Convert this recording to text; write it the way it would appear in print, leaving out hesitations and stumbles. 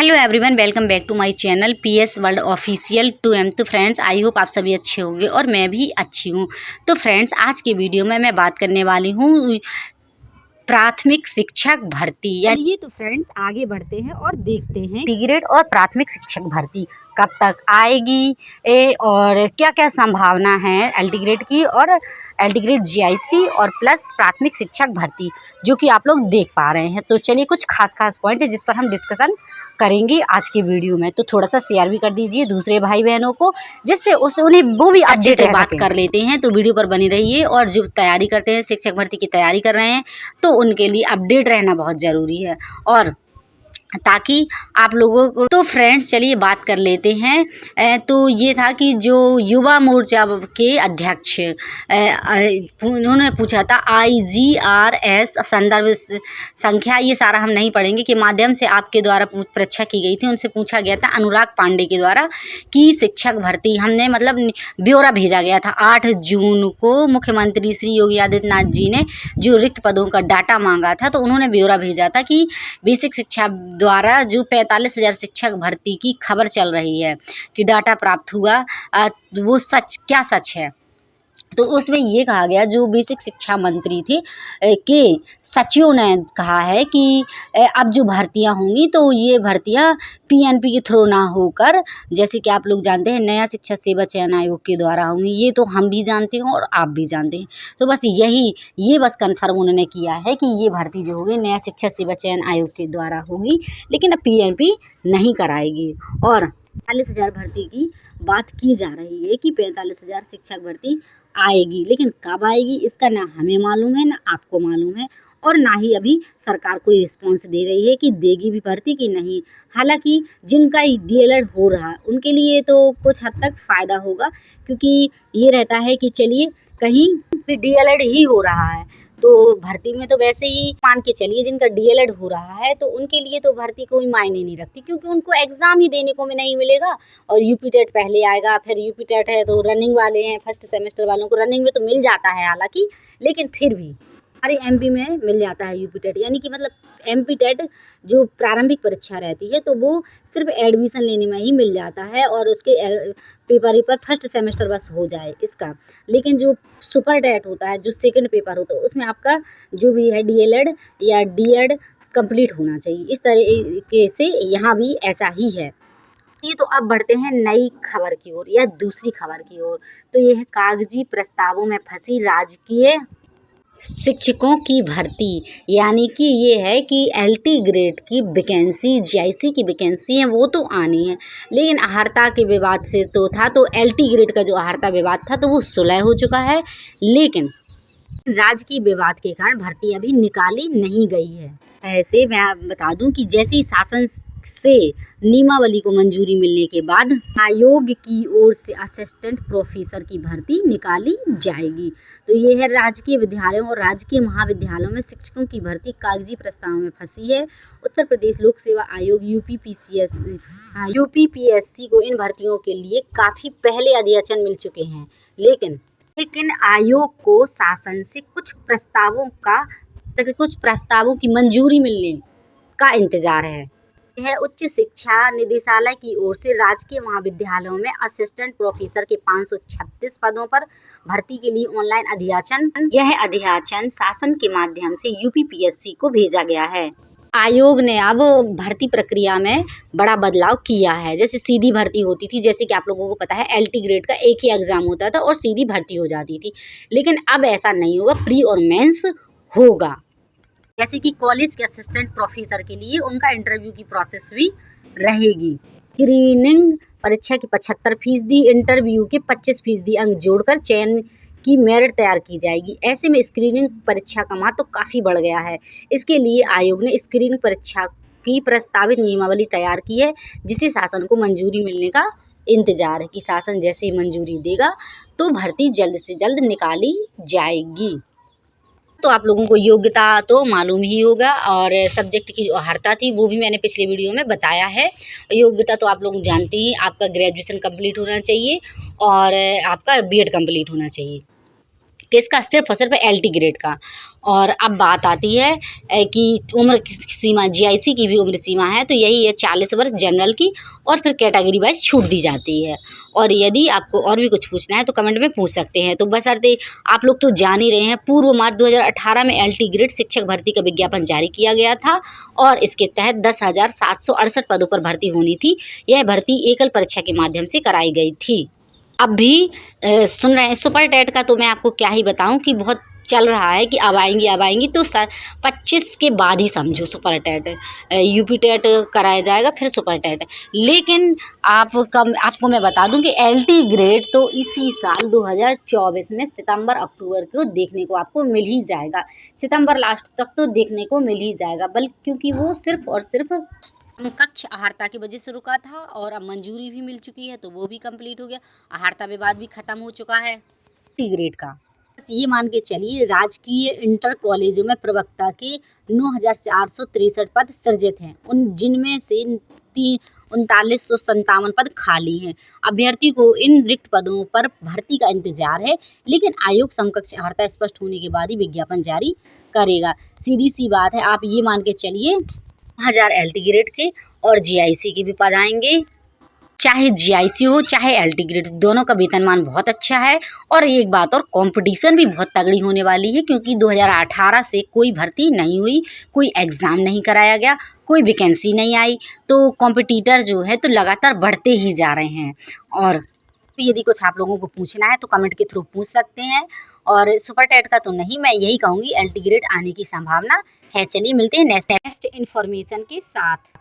Hello everyone, welcome back to my channel PS world official 2M। तो friends, I hope आप सभी अच्छे होंगे और मैं भी अच्छी हूँ। तो फ्रेंड्स, आज के वीडियो में मैं बात करने वाली हूँ प्राथमिक शिक्षक भर्ती। चलिए तो फ्रेंड्स, आगे बढ़ते हैं और देखते हैं इंटीग्रेट और प्राथमिक शिक्षक भर्ती कब तक आएगी और क्या क्या संभावना है इंटीग्रेट की और इंटीग्रेट जीआईसी और प्लस प्राथमिक शिक्षक भर्ती, जो कि आप लोग देख पा रहे हैं। तो चलिए, कुछ खास पॉइंट है जिस पर हम डिस्कशन करेंगे आज के वीडियो में। तो थोड़ा सा शेयर भी कर दीजिए दूसरे भाई बहनों को, जिससे उन्हें वो भी अच्छे से बात कर लेते हैं। तो वीडियो पर बनी रहिए, और जो तैयारी करते हैं, शिक्षक भर्ती की तैयारी कर रहे हैं, तो उनके लिए अपडेट रहना बहुत ज़रूरी है, और ताकि आप लोगों को। तो फ्रेंड्स, चलिए बात कर लेते हैं। तो ये था कि जो युवा मोर्चा के अध्यक्ष उन्होंने पूछा था IGRS संदर्भ संख्या, ये सारा हम नहीं पढ़ेंगे, के माध्यम से आपके द्वारा परीक्षा की गई थी। उनसे पूछा गया था अनुराग पांडे के द्वारा कि शिक्षक भर्ती हमने मतलब ब्यौरा भेजा गया था 8 जून को। मुख्यमंत्री श्री योगी आदित्यनाथ जी ने जो रिक्त पदों का डाटा मांगा था, तो उन्होंने ब्यौरा भेजा था कि बेसिक शिक्षा द्वारा जो 45,000 शिक्षक भर्ती की खबर चल रही है कि डाटा प्राप्त हुआ, वो क्या सच है। तो उसमें ये कहा गया, जो बेसिक शिक्षा मंत्री थे के सचिव ने कहा है कि अब जो भर्तियां होंगी, तो ये भर्तियां PNP के थ्रू ना होकर, जैसे कि आप लोग जानते हैं, नया शिक्षा सेवा चयन आयोग के द्वारा होंगी। ये तो हम भी जानते हैं और आप भी जानते हैं। तो बस ये बस कन्फर्म उन्होंने किया है कि ये भर्ती जो होगी नया शिक्षा सेवा चयन आयोग के द्वारा होगी, लेकिन अब PNP नहीं कराएगी। और 45,000 भर्ती की बात की जा रही है कि 45,000 शिक्षक भर्ती आएगी, लेकिन कब आएगी इसका ना हमें मालूम है, ना आपको मालूम है, और ना ही अभी सरकार कोई रिस्पॉन्स दे रही है कि देगी भी भर्ती कि नहीं। हालांकि जिनका DLED हो रहा है उनके लिए तो कुछ हद तक फ़ायदा होगा, क्योंकि ये रहता है कि चलिए कहीं DLED ही हो रहा है, तो भर्ती में तो वैसे ही मान के चलिए जिनका DLED हो रहा है, तो उनके लिए तो भर्ती कोई मायने नहीं रखती, क्योंकि उनको एग्ज़ाम ही देने को में नहीं मिलेगा। और UP टेट पहले आएगा, फिर UP टेट है तो रनिंग वाले हैं, फर्स्ट सेमेस्टर वालों को रनिंग में तो मिल जाता है हालांकि, लेकिन फिर भी हमारे MP में मिल जाता है UP टेट, यानी कि मतलब MP टेट जो प्रारंभिक परीक्षा रहती है, तो वो सिर्फ एडमिशन लेने में ही मिल जाता है, और उसके पेपर फर्स्ट सेमेस्टर बस हो जाए इसका। लेकिन जो सुपर टेट होता है, जो सेकंड पेपर होता है, उसमें आपका जो भी है DLED या D.Ed कंप्लीट होना चाहिए। इस तरीके से यहाँ भी ऐसा ही है। ये तो अब बढ़ते हैं नई खबर की ओर, या दूसरी खबर की ओर। तो ये है कागजी प्रस्तावों में फंसी राजकीय शिक्षकों की भर्ती, यानी कि ये है कि LT ग्रेड की वैकेंसी, GIC की वैकेंसी है, वो तो आनी है, लेकिन अहर्ता के विवाद से तो था, तो LT ग्रेड का जो अहर्ता विवाद था, तो वो सुलह हो चुका है, लेकिन राजकीय विवाद के कारण भर्ती अभी निकाली नहीं गई है। ऐसे मैं बता दूं कि जैसे ही शासन से नियमावली को मंजूरी मिलने के बाद आयोग की ओर से असिस्टेंट प्रोफेसर की भर्ती निकाली जाएगी। तो ये है राजकीय विद्यालयों और राजकीय महाविद्यालयों में शिक्षकों की भर्ती कागजी प्रस्ताव में फंसी है। उत्तर प्रदेश लोक सेवा आयोग UPPSC को इन भर्तियों के लिए काफ़ी पहले अधियाचन मिल चुके हैं, लेकिन आयोग को शासन से कुछ प्रस्तावों की मंजूरी मिलने का इंतजार है। यह उच्च शिक्षा निदेशालय की ओर से राजकीय महाविद्यालयों में असिस्टेंट प्रोफेसर के 536 पदों पर भर्ती के लिए ऑनलाइन अधियाचन, यह अधियाचन शासन के माध्यम से UPPSC को भेजा गया है। आयोग ने अब भर्ती प्रक्रिया में बड़ा बदलाव किया है। जैसे सीधी भर्ती होती थी, जैसे कि आप लोगों को पता है LT ग्रेड का एक ही एग्ज़ाम होता था और सीधी भर्ती हो जाती थी, लेकिन अब ऐसा नहीं होगा, प्री और मेंस होगा। जैसे कि कॉलेज के असिस्टेंट प्रोफेसर के लिए उनका इंटरव्यू की प्रोसेस भी रहेगी। स्क्रीनिंग परीक्षा की 75%, इंटरव्यू के 25% अंक जोड़कर चयन की मेरिट तैयार की जाएगी। ऐसे में स्क्रीनिंग परीक्षा का महत्व तो काफ़ी बढ़ गया है। इसके लिए आयोग ने स्क्रीनिंग परीक्षा की प्रस्तावित नियमावली तैयार की है, जिसे शासन को मंजूरी मिलने का इंतजार है कि शासन जैसे ही मंजूरी देगा तो भर्ती जल्द से जल्द निकाली जाएगी। तो आप लोगों को योग्यता तो मालूम ही होगा, और सब्जेक्ट की जो अहर्ता थी वो भी मैंने पिछले वीडियो में बताया है। योग्यता तो आप लोग जानते ही, आपका ग्रेजुएशन कंप्लीट होना चाहिए और आपका B.Ed कंप्लीट होना चाहिए। किसका? सिर्फ और सिर्फ LT ग्रेड का। और अब बात आती है कि उम्र सीमा GIC की भी उम्र सीमा है, तो यही है 40 वर्ष जनरल की, और फिर कैटेगरी वाइज छूट दी जाती है। और यदि आपको और भी कुछ पूछना है तो कमेंट में पूछ सकते हैं। तो बशर्ते आप लोग तो जान ही रहे हैं, पूर्व मार्च 2018 में LT ग्रेड शिक्षक भर्ती का विज्ञापन जारी किया गया था और इसके तहत 10,768 पदों पर भर्ती होनी थी। यह भर्ती एकल परीक्षा के माध्यम से कराई गई थी। अब भी सुन रहे हैं सुपर टेट का, तो मैं आपको क्या ही बताऊं कि बहुत चल रहा है कि अब आएंगी तो 25 के बाद ही समझो सुपर टेट, UP टेट कराया जाएगा, फिर सुपर टेट। लेकिन आपको मैं बता दूं कि LT ग्रेड तो इसी साल 2024 में सितंबर अक्टूबर को देखने को आपको मिल ही जाएगा। सितंबर लास्ट तक तो देखने को मिल ही जाएगा, बल्कि क्योंकि वो सिर्फ और सिर्फ कक्ष आहारता की वजह से रुका था और अब मंजूरी भी मिल चुकी है, तो वो भी कंप्लीट हो गया। आहारता विवाद भी खत्म हो चुका है। टी ग्रेड का बस ये मान के चलिए, राजकीय इंटर कॉलेजों में प्रवक्ता के 9,463 पद सृजित हैं, उन जिनमें से 3957 पद खाली हैं। अभ्यर्थी को इन रिक्त पदों पर भर्ती का इंतजार है, लेकिन आयोग समकक्ष आहारता स्पष्ट होने के बाद ही विज्ञापन जारी करेगा। सीधी सी बात है, आप ये मान के चलिए 1000 LT ग्रेड के और GIC के भी पद आएंगे। चाहे GIC हो चाहे LT ग्रेड, दोनों का वेतनमान बहुत अच्छा है। और एक बात और, कंपटीशन भी बहुत तगड़ी होने वाली है, क्योंकि 2018 से कोई भर्ती नहीं हुई, कोई एग्ज़ाम नहीं कराया गया, कोई वैकेंसी नहीं आई, तो कॉम्पिटिटर जो है तो लगातार बढ़ते ही जा रहे हैं। और यदि कुछ आप लोगों को पूछना है तो कमेंट के थ्रू पूछ सकते हैं। और सुपर टेट का तो नहीं, मैं यही कहूँगी LT ग्रेड आने की संभावना है। चलिए मिलते हैं नेक्स्ट इन्फॉर्मेशन के साथ।